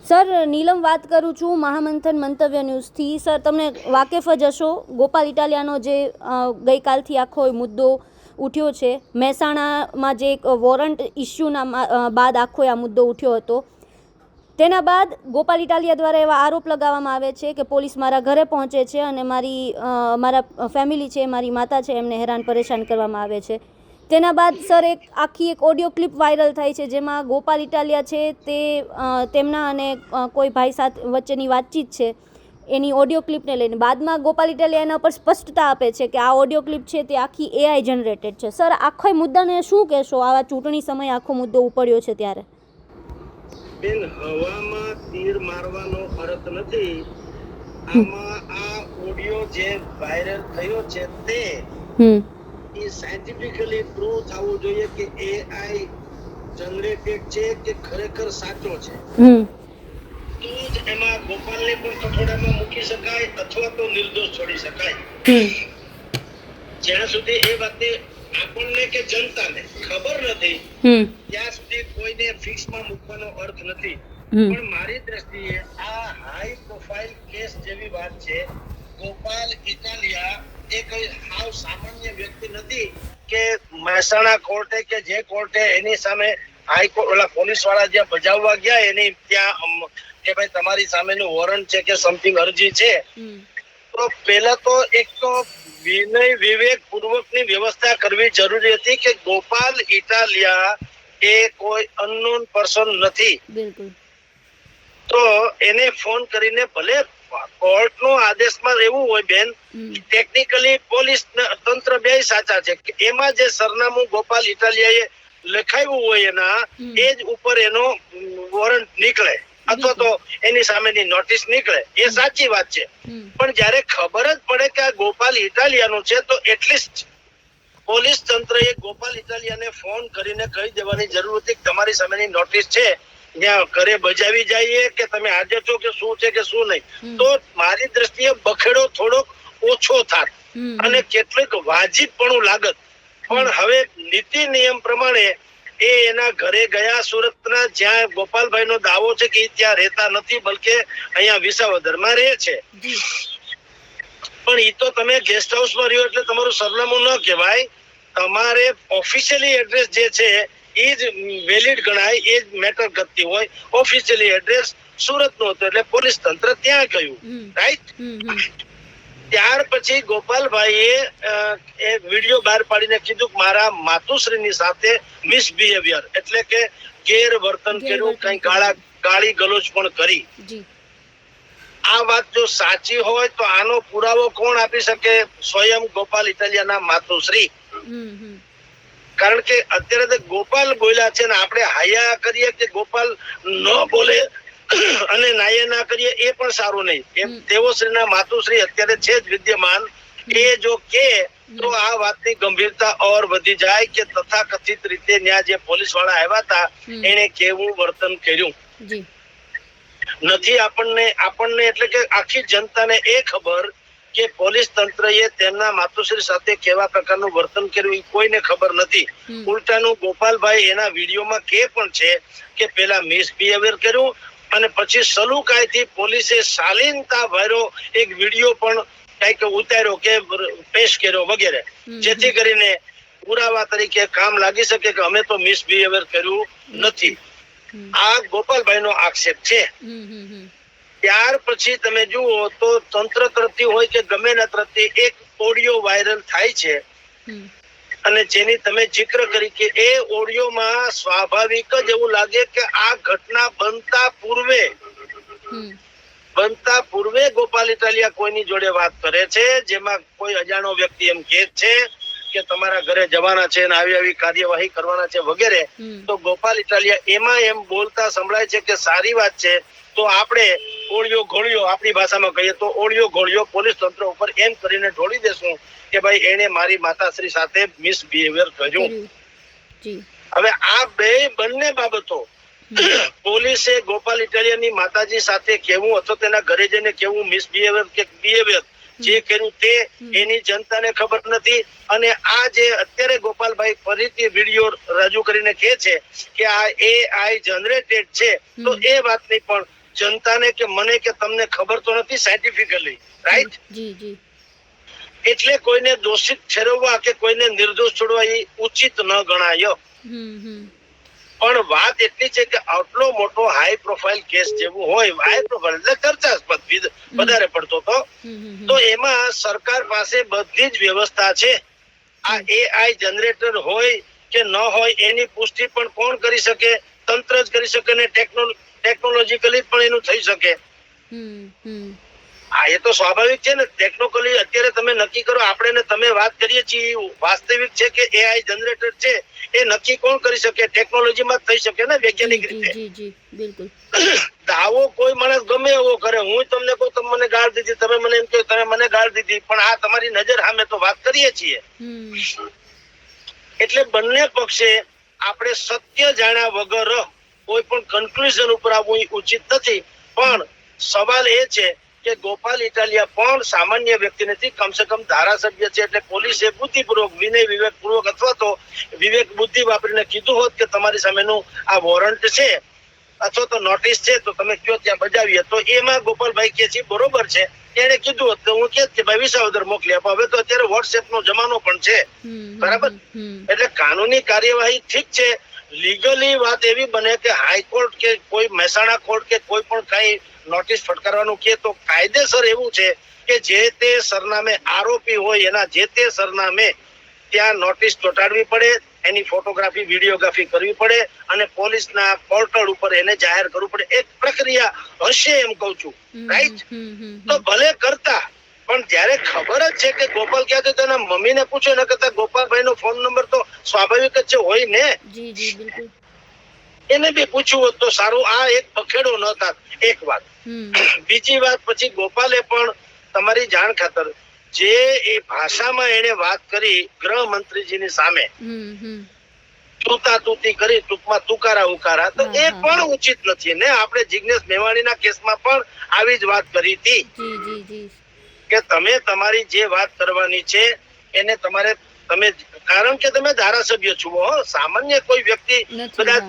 Sir, નીલમ વાત કરું છું મહામંથન મંતવ્ય ન્યૂઝથી. સર, તમને વાકેફ જ હશો ગોપાલ ઇટાલિયાનો જે ગઈકાલથી આખો મુદ્દો ઉઠ્યો છે. મહેસાણામાં જે એક વોરંટ ઇસ્યુના બાદ આખો આ મુદ્દો ઉઠ્યો હતો. તેના બાદ ગોપાલ ઇટાલિયા દ્વારા એવા આરોપ લગાવવામાં આવે છે કે પોલીસ મારા ઘરે પહોંચે છે અને મારા ફેમિલી છે, મારી માતા છે, એમને હેરાન પરેશાન કરવામાં આવે છે. તેના બાદ સર આખી એક ઓડિયો ક્લિપ વાયરલ થાય છે જેમાં ગોપાલ ઇટાલિયા છે તે તેમના અને કોઈ ભાઈ સાથે વચ્ચેની વાતચીત છે એની ઓડિયો ક્લિપને લઈને બાદમાં ગોપાલ ઇટાલિયા એના પર સ્પષ્ટતા આપે છે કે આ ઓડિયો ક્લિપ છે તે આખી AI જનરેટેડ છે. સર, આખો મુદ્દાને શું કહેશો? આવા ચૂંટણી સમયે આખો મુદ્દો ઉપડ્યો છે ત્યારે. બેન, હવામાં તીર મારવાનો અર્થ નથી. આમાં આ ઓડિયો જે વાયરલ થયો છે તે એ સાયન્ટિફિકલી પ્રૂવ થવું જોઈએ કે AI જનરેટેડ છે કે ખરેખર સાચો છે. તો જ એમાં ગોપાલને પણ કઠોળામાં મૂકી શકાય અથવા તો નિર્દોષ છોડી શકાય. જ્યાં સુધી એ વાતે આપણને કે જનતાને ખબર નથી ત્યાં સુધી કોઈને ફિક્સમાં મૂકવાનો અર્થ નથી. પણ મારી દ્રષ્ટિએ આ હાઈ પ્રોફાઇલ કેસ જેવી વાત છે. ગોપાલ ઇટાલિયા એ કઈ હાવ સામાન્ય વ્યક્તિ નથી કે મહેસાણા કોર્ટે કે જે કોર્ટે એની સામે હાઈકોર્ટ ઓલા પોલીસ વાળા જ્યાં બજાવવા ગયા એની ત્યાં કે ભાઈ તમારી સામેનું વોરંટ છે કે સમથિંગ અરજી છે, તો પહેલા તો એક તો વિનય વિવેક પૂર્વકની વ્યવસ્થા કરવી જરૂરી હતી કે ગોપાલ ઇટાલિયા એ કોઈ અનનોન પર્સન નથી. તો એને ફોન કરીને ભલે કોર્ટનો આદેશમાં એવું હોય બેન, ટેકનિકલી પોલીસ તંત્ર બે સાચા છે કે એમાં જે સરનામું ગોપાલ ઇટાલિયાએ લખાવ્યું હોય એના એ જ ઉપર એનો વોરંટ નીકળે અથવા તો એની સામેની નોટિસ નીકળે, એ સાચી વાત છે. પણ જયારે ખબર જ પડે કે આ ગોપાલ ઇટાલિયાનું છે તો એટલીસ્ટ પોલીસ તંત્રએ ગોપાલ ઇટાલિયાને ફોન કરીને કહી દેવાની જરૂર હતી કે તમારી સામેની નોટિસ છે, ત્યાં ઘરે બજાવી જઈએ કે તમે હાજર છો કે શું છે કે શું નહીં. તો મારી દ્રષ્ટિએ બખેડો થોડોક ઓછો થાત અને કેટલીક વાજિબપણું લાગત. પણ હવે નીતિ નિયમ પ્રમાણે એ એના ઘરે ગયા સુરતના, જ્યાં ગોપાલભાઈ નો દાવો છે કે ત્યાં રહેતા નથી બલકે અહીંયા વિસાવદરમાં રહે છે. પણ એ તો તમે ગેસ્ટ હાઉસમાં રહ્યો એટલે તમારું સરનામું ન કહેવાય. તમારે ઓફિશિયલી એડ્રેસ જે છે એ જ વેલિડ ગણાય, એ જ મેટર કરતી હોય. ઓફિશિયલી એડ્રેસ સુરત નું હતું એટલે પોલીસ તંત્ર ત્યાં ગયું, રાઈટ? ત્યાર પછી ગોપાલભાઈએ એક વિડીયો બહાર પાડીને કીધું કે મારા માતુશ્રીની સાથે મિસબિહેવિયર એટલે કે ગેરવર્તન કર્યું, કઈ ગાળી ગલોચ પણ કરી. આ વાત જો સાચી હોય તો આનો પુરાવો કોણ આપી શકે? સ્વયં ગોપાલ ઇટાલિયાના માતુશ્રી. કારણ કે અત્યારે તો ગોપાલ બોલ્યા છે ને આપણે હાયા કરીએ કે ગોપાલ ન બોલે અને નાયે ના કરીએ એ પણ સારું નહીં. એમ દેવોશ્રીના માતુશ્રી અત્યારે છે જ વિદ્યમાન, એ જો કે તો આ વાતની ગંભીરતા ઓર વધી જાય કે તથાકથિત રીતે ત્યાં જે પોલીસ વાળા આવ્યા હતા એને કેવું વર્તન કર્યું નથી. આપણને એટલે કે આખી જનતાને એ ખબર કે પોલીસ તંત્રએ તેમના માતુશ્રી સાથે કેવા પ્રકારનું વર્તન કર્યું એ કોઈને ખબર નથી. ઉલટાનું ગોપાલભાઈ એના વિડીયોમાં કે પણ છે કે પેલા મિસબિહેવિયર કર્યું અને પછી સલુકાઈથી પોલીસે શાલીનતા ભર્યો એક વિડીયો પણ કઈક ઉતાર્યો કે પેશ કર્યો વગેરે, જેથી કરીને પુરાવા તરીકે કામ લાગી શકે કે અમે તો મિસબિહેવિયર કર્યું નથી. આ ગોપાલભાઈ નો આક્ષેપ છે. ત્યાર પછી તમે જુઓ તો તંત્ર તરફથી હોય કે ગમે ના તરફથી એક ઓડિયો વાયરલ થાય છે અને જેની તમે જિક્ર કરી કે એ ઓડિયોમાં સ્વાભાવિક જ એવું લાગે કે આ ઘટના બનતા પૂર્વે ગોપાલ ઇટાલિયા કોઈની જોડે વાત કરે છે, જેમાં કોઈ અજાણો વ્યક્તિ એમ કહે છે કે તમારા ઘરે જવાના છે અને આવી આવી કાર્યવાહી કરવાના છે વગેરે. તો ગોપાલ ઇટાલિયા એમાં એમ બોલતા સંભળાય છે કે સારી વાત છે તો આપણે ઓળિયો ઘોળિયો, આપણી ભાષામાં કહીએ તો ઓળિયો ઘોળિયો પોલીસ તંત્ર ઉપર એમ કરીને ઢોળી દેશું કે ભાઈ એને મારી માતાશ્રી સાથે મિસબિહેવિયર કર્યું. હવે આ બંને બાબતો પોલીસે ગોપાલ ઇટાલિયાની માતાજી સાથે કેવું અથવા તેના ઘરે જઈને કેવું મિસબિહેવિયર કે બિહેવિયર જે કર્યું તે એની જનતાને ખબર નથી. અને આ જે અત્યારે ગોપાલભાઈ ફરીથી વિડીયો રજૂ કરીને કહે છે કે આ AI જનરેટેડ છે, તો એ વાતની પણ જનતાને કે મને કે તમને ખબર તો નથી સાયન્ટિફિકલી, રાઈટ? જી જી એટલે કોઈને દોષિત ઠેરવવા કે કોઈને નિર્દોષ છોડવા એ ઉચિત ન ગણાય. પણ વાત એટલી છે કે આટલો મોટો હાઈ પ્રોફાઇલ કેસ જેવું હોય, હાઈ પ્રોફાઇલ એટલે ચર્ચાસ્પદ વધારે પડતો તો એમાં સરકાર પાસે બધી જ વ્યવસ્થા છે. આ AI જનરેટર હોય કે ન હોય એની પુષ્ટિ પણ કોણ કરી શકે? તંત્ર જ કરી શકે ને ટેકનોલોજીકલી પણ એનું થઈ શકે. હા, એ તો સ્વાભાવિક છે ને. ટેકનોલોજી અત્યારે તમે નક્કી કરો, આપણે ને તમે વાત કરીએ છીએ, વાસ્તવિક છે કે AI જનરેટર છે એ નક્કી કોણ કરી શકે? ટેકનોલોજીમાં થઈ શકે ને, વૈજ્ઞાનિક રીતે. જી જી બિલકુલ. દાવો કોઈ માણસ ગમે એવો કરે, હું તમને કહું તમે મને ગાળ દીધી, તમે મને એમ કહો તમે મને ગાળ દીધી, પણ આ તમારી નજર સામે તો વાત કરીએ છીએ. એટલે બંને પક્ષે આપણે સત્ય જાણ્યા વગર કોઈ પણ કન્ક્લુઝન ઉપર આવવું ઉચિત નથી. પણ સવાલ એ છે કે ગોપાલ ઇટાલિયા પણ સામાન્ય વ્યક્તિ નથી, કમસે કમ ધારાસભ્ય છે. એટલે પોલીસે બુદ્ધિપૂર્વક, વિનય વિવેકપૂર્વક અથવા તો વિવેક બુદ્ધિ વાપરીને કીધું હોત કે તમારી સામેનું આ વોરંટ છે અથવા તો નોટિસ છે તો તમે કયો ત્યાં બજાવીએ, તો એમાં ગોપાલભાઈ કે છે બરોબર છે. એને કીધું હોત તો હું કે ભાઈ વિસાવદર મોકલી આપો. હવે તો અત્યારે વોટ્સએપ નો જમાનો પણ છે, બરાબર? એટલે કાનૂની કાર્યવાહી ઠીક છે. લીગલી વાત એવી બને કે હાઈકોર્ટ કે કોઈ મહેસાણા કોર્ટ કે કોઈ પણ કઈ નોટિસ ફટકારવાનું કે તો કાયદેસર એવું છે કે જે તે સરનામે આરોપી હોય એના જે તે સરનામે ત્યાં નોટિસ ચોંટાડવી પડે, એની ફોટોગ્રાફી વિડીયોગ્રાફી કરવી પડે અને પોલીસના પોર્ટલ ઉપર એને જાહેર કરવું પડે. એક પ્રક્રિયા હશે એમ કઉ છું, રાઈટ? તો ભલે કરતા, પણ જયારે ખબર જ છે કે ગોપાલ ક્યાં તો તેના મમ્મીને પૂછો, એના કરતા ગોપાલભાઈ નો ફોન નંબર તો સ્વાભાવિક જ છે, હોય ને. જી જી બિલકુલ. એને બી પૂછવું હોત તો સારું, આ એક પખેડો ન થાત. એક વાત. બીજી વાત, પછી ગોપાલે પણ તમારી જાણ ખાતર જે એ ભાષામાં એને વાત કરી ગૃહમંત્રીજીની સામે, તૂતી કરી, ટૂંકમાં તુકારા ઉકારા, તો એ પણ ઉચિત નથી ને. આપણે જિગ્નેશ મેવાણીના કેસમાં પણ આવી જ વાત કરી હતી કે તમે તમારી જે વાત કરવાની છે એને તમે કારણ કે તમે ધારાસભ્ય છો, સામાન્ય કોઈ વ્યક્તિ કદાચ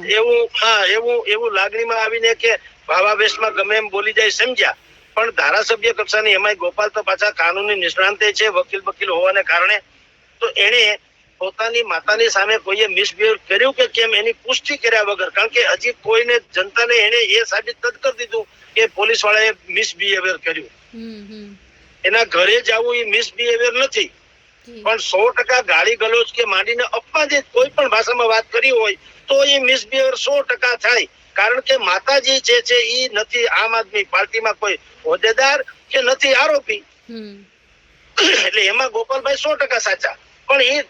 એવું લાગણીમાં આવીને કે ભાવાવેશમાં ગમે એમ બોલી જાય, સમજ્યા? પણ ધારાસભ્ય કક્ષાની, એમાંય ગોપાલ તો પાછા કાનૂની નિષ્ણાંતે છે, વકીલ હોવાને કારણે, તો એને પોતાની માતાની સામે કોઈએ મિસબિહેવ કર્યું કે કેમ એની પુષ્ટિ કર્યા વગર, કારણ કે હજી કોઈને જનતાને એને એ સાબિત નથી કરી દીધું કે પોલીસ વાળાએ મિસબિહેવિયર કર્યું. એના ઘરે જવું એ મિસબિહેવિયર નથી, પણ 100% ગાળી ગલોચ કે માંડીને અપમાનિત કોઈ પણ ભાષામાં વાત કરી હોય તો એ મિસબિહેવિયર 100% થાય. કારણ કે માતાજી જે છે એ નથી આમ આદમી પાર્ટીમાં કોઈ હોદ્દેદાર કે નથી આરોપી. એટલે એમાં ગોપાલભાઈ 100% સાચા. પણ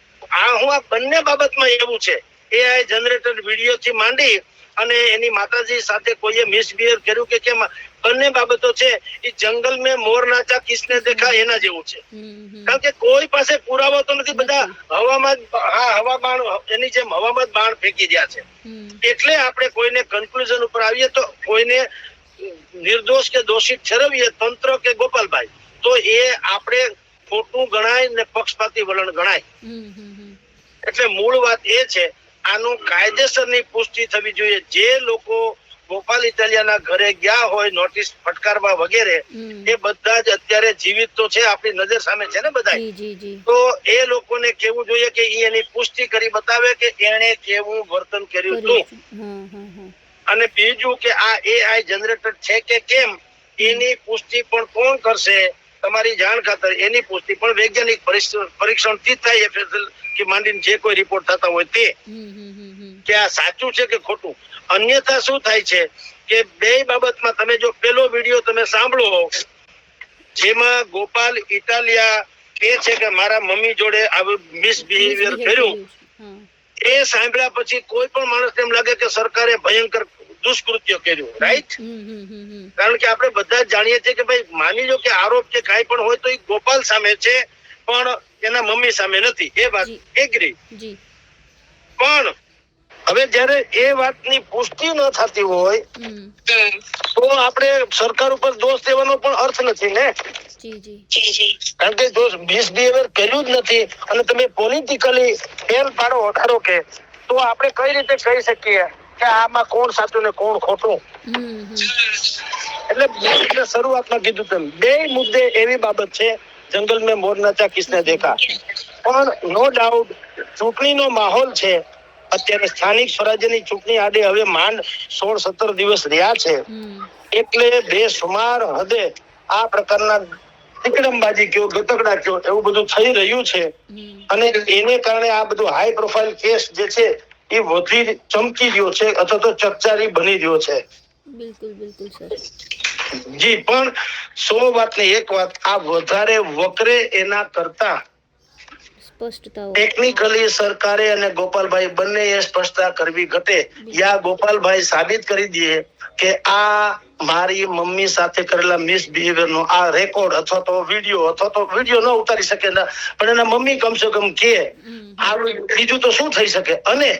હું આ બંને બાબતમાં એવું છે, AI જનરેટર વિડીયો થી માંડી અને એની માતાજી સાથે કોઈએ મિસબિહેવ કર્યું કે કેમ, બંને બાબતો છે એ જંગલ મેં મોર નાચા કિસને દેખા એના જેવું છે. કારણ કે કોઈ પાસે પુરાવો તો નથી, બધા હવામાં એની જેમ હવામાં બાણ ફેંકી રહ્યા છે. એટલે આપણે કોઈને કન્ક્લુઝન ઉપર આવીએ તો કોઈને નિર્દોષ કે દોષિત ઠેરવીએ, તંત્ર કે ગોપાલભાઈ, તો એ આપણે ખોટું ગણાય ને પક્ષપાતી વલણ ગણાય. એટલે મૂળ વાત એ છે, આનું કાયદેસરની પુષ્ટિ થવી જોઈએ. જે લોકો ગોપાલ ઇટાલિયાના ઘરે ગયા હોય નોટિસ ફટકારવા વગેરે, એ બધા જ અત્યારે જીવિત તો છે, આપણી નજર સામે છે ને બધા. તો એ લોકોને કેવું જોઈએ કે એની પુષ્ટિ કરી બતાવે કે એને કેવું વર્તન કર્યું હતું. અને બીજું કે આ AI જનરેટર છે કે કેમ એની પુષ્ટિ પણ કોણ કરશે? તમારી જાણ ખાતર એની પુષ્ટિ પણ વૈજ્ઞાનિક પરીક્ષણ થી થાય, કે માંડીને જે કોઈ રિપોર્ટ થતા હોય તે, કે આ સાચું છે કે ખોટું. અન્યથા શું થાય છે કે બે બાબતમાં, તમે જો પેલો વિડીયો તમે સાંભળો જેમાં ગોપાલ ઇટાલિયા કે છે કે મારા મમ્મી જોડે આવું મિસબિહેવિયર કર્યું, એ સાંભળ્યા પછી કોઈ પણ માણસ એમ લાગે કે સરકારે ભયંકર દુષ્કૃત્ય કર્યું, રાઈટ? કારણ કે આપણે બધા જ જાણીએ છીએ કે ભાઈ માની લો કે આરોપ કે કાંઈ પણ હોય તો એ ગોપાલ સામે છે, પણ એના મમ્મી સામે નથી. એ વાત એગ્રી. પણ હવે જયારે એ વાતની પુષ્ટિ ન થતી હોય તો આપણે સરકાર ઉપર દોષ દેવાનો પણ અર્થ નથી ને. કારણ કે જો મિસબિહેવિયર કર્યું જ નથી અને તમે પોલિટિકલી ફેર પાડો ધારો કે, તો આપણે કઈ રીતે કહી શકીએ કે આમાં કોણ સાચું ને કોણ ખોટું. એટલે મેં શરૂઆતમાં કીધું તેમ બે મુદ્દે એવી બાબત છે, જંગલ મેં મોર નાચા કિસને દેખા. પણ નો ડાઉટ ચૂંટણીનો માહોલ છે. અત્યારે સ્થાનિક સ્વરાજ્યની ચૂંટણી આડે હવે માંડ 16-17 દિવસ રહ્યા છે, એટલે બેસુમાર હદે આ પ્રકારના તિકડમબાજી કયો ગતકડા કયો એવું બધું થઈ રહ્યું છે. અને એને કારણે આ બધું હાઈ પ્રોફાઇલ કેસ જે છે એ વધી ચમકી રહ્યો છે અથવા તો ચર્ચારી બની રહ્યો છે. બિલકુલ બિલકુલ સર. જી, પણ 100 વાત ને એક વાત, આ વધારે વકરે એના કરતા સ્પષ્ટતા ટેકનિકલી સરકારે અને ગોપાલભાઈ બંનેએ સ્પષ્ટતા કરવી ઘટે. યા ગોપાલભાઈ સાબિત કરી દે કે આ મારી મમ્મી સાથે કરેલા મિસબિહેવિયર નો આ રેકોર્ડ અથવા તો વિડીયો ન ઉતારી શકે પણ એના મમ્મી કમસે કમ કે બીજું તો શું થઈ શકે. અને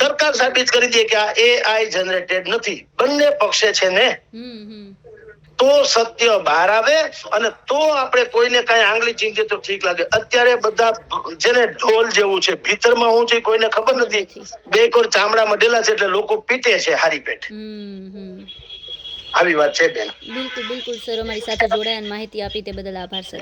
સરકાર સાબિત કરી દે કે આ AI જનરેટેડ નથી. બંને પક્ષે છે ને તો સત્ય બહાર આવે અને તો આપણે કોઈને કઈ આંગળી ચીંધીએ તો ઠીક લાગે. અત્યારે બધા જેને ઢોલ જેવું છે, ભીતરમાં હું છે કોઈને ખબર નથી. બે કોર ચામડા મઢેલા છે એટલે લોકો પીટે છે હારી પેટ. આવી વાત છે બેન. બિલકુલ બિલકુલ સર, અમારી સાથે જોડાયા અને માહિતી આપી તે બદલ આભાર સર.